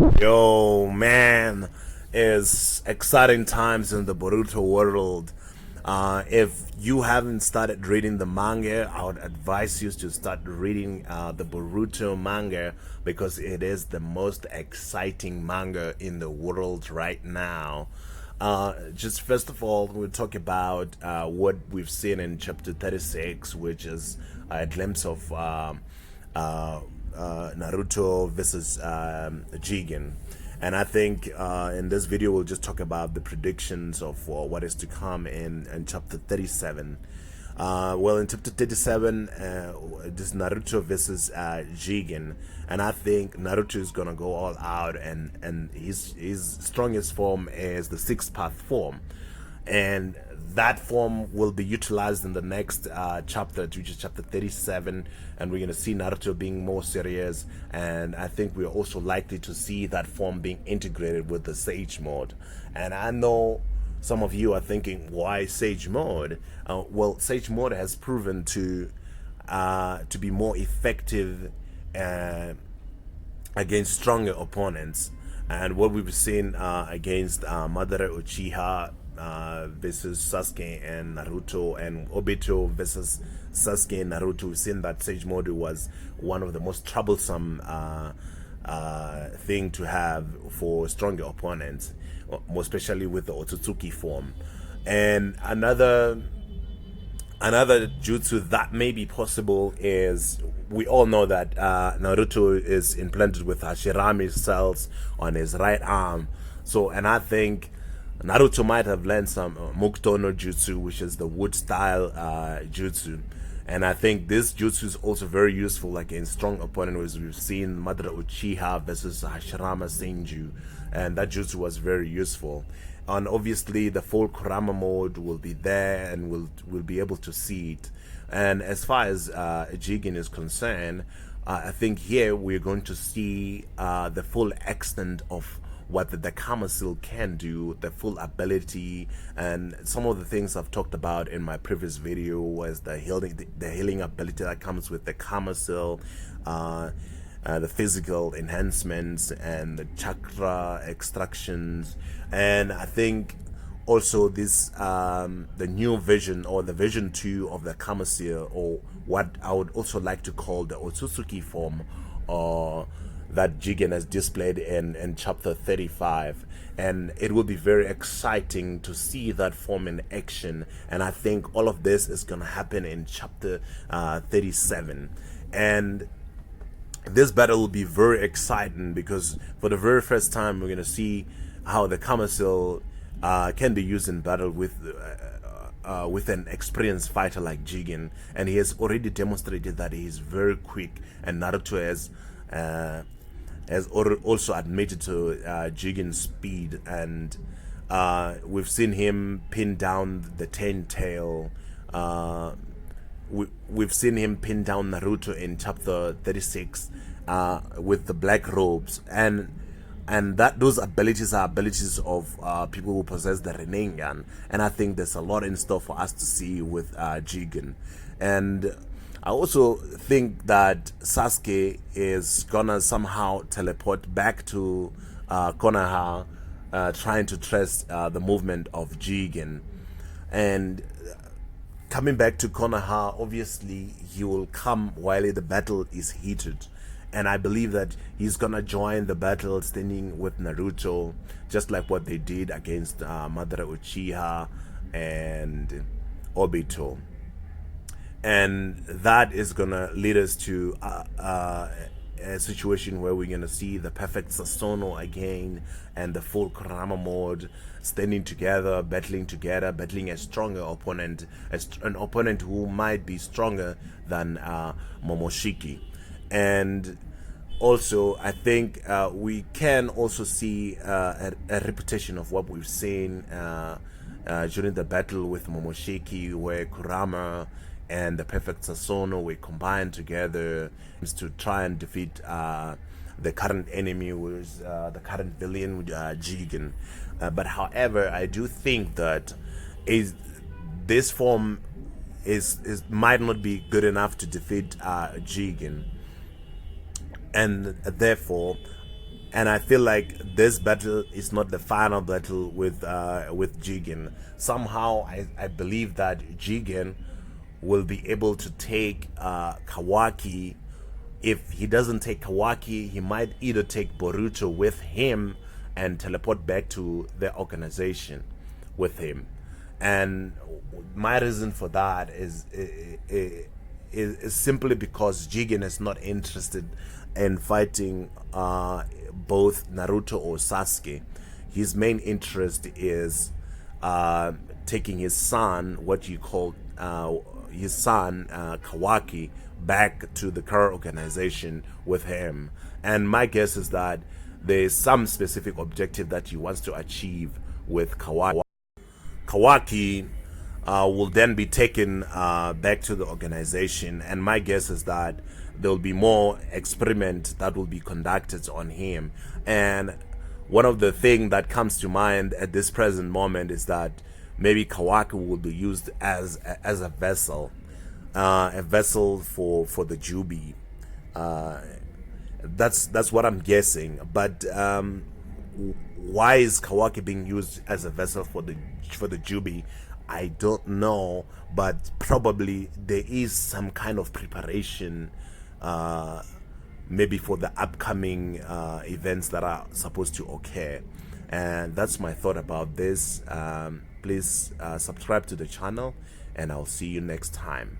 Yo, man, it's exciting times in the Boruto world. If you haven't started reading the manga, I would advise you to start reading the Boruto manga because it is the most exciting manga in the world right now. Just first of all, we'll talk about what we've seen in chapter 36, which is a glimpse of Naruto versus Jigen. And I think in this video we'll just talk about the predictions of what is to come in chapter 37. Well, in chapter 37, this Naruto versus Jigen, and I think Naruto is gonna go all out, and his strongest form is the sixth path form, and that form will be utilized in the next chapter, which is chapter 37, and we're going to see Naruto being more serious, and I think we're also likely to see that form being integrated with the Sage mode. And I know some of you are thinking, why Sage mode? Well, Sage mode has proven to be more effective against stronger opponents. And what we've seen against Madara Uchiha versus Sasuke and Naruto, and Obito versus Sasuke and Naruto, we've seen that Sage mode was one of the most troublesome thing to have for stronger opponents, more especially with the Otsutsuki form. And another jutsu that may be possible is, we all know that Naruto is implanted with Hashirami cells on his right arm. So, and I think Naruto might have learned some Mukuto no Jutsu, which is the wood style jutsu. And I think this jutsu is also very useful against strong opponents. We've seen Madara Uchiha versus Hashirama Senju, and that jutsu was very useful. And obviously the full Kurama mode will be there, and we'll be able to see it. And as far as Jigen is concerned, I think here we're going to see the full extent of what the Kamasil can do, the full ability, and some of the things I've talked about in my previous video was the healing ability that comes with the Kamasil, the physical enhancements, and the chakra extractions. And I think also this the new vision, or the vision 2 of the Kamasil, or what I would also like to call the Otsutsuki form, or that Jigen has displayed in chapter 35. And it will be very exciting to see that form in action, and I think all of this is going to happen in chapter 37. And this battle will be very exciting because for the very first time we're going to see how the Kamasil can be used in battle with an experienced fighter like Jigen, and he has already demonstrated that he is very quick, and Naruto has also admitted to Jigen's speed, and we've seen him pin down the Ten Tail. We've seen him pin down Naruto in chapter 36 with the black robes, and that those abilities are abilities of people who possess the Rinnegan, and I think there's a lot in store for us to see with Jigen. And I also think that Sasuke is gonna somehow teleport back to Konoha, trying to trace the movement of Jigen. And coming back to Konoha, obviously he will come while the battle is heated, and I believe that he's gonna join the battle standing with Naruto, just like what they did against Madara Uchiha and Obito. And that is gonna lead us to a situation where we're gonna see the perfect Sassono again, and the full Kurama mode, standing together, battling a stronger opponent, an opponent who might be stronger than Momoshiki. And also I think we can also see a repetition of what we've seen during the battle with Momoshiki, where Kurama and the perfect Sassono were combined together to try and defeat the current enemy, which is the current villain, Jigen. But however, I do think that this form might not be good enough to defeat Jigen, and therefore and I feel like this battle is not the final battle with Jigen. Somehow, I believe that Jigen will be able to take Kawaki. If he doesn't take Kawaki, he might either take Boruto with him and teleport back to the organization with him. And my reason for that is simply because Jigen is not interested in fighting both Naruto or Sasuke. His main interest is taking his son, what you call his son Kawaki, back to the current organization with him. And my guess is that there's some specific objective that he wants to achieve with Kawaki. Kawaki will then be taken back to the organization, and my guess is that there will be more experiment that will be conducted on him. And one of the things that comes to mind at this present moment is that maybe Kawaki will be used as a vessel for the Jubi. That's what I'm guessing. But why is Kawaki being used as a vessel for the Jubi? I don't know, but probably there is some kind of preparation, maybe for the upcoming events that are supposed to occur. And that's my thought about this. Please subscribe to the channel, and I'll see you next time.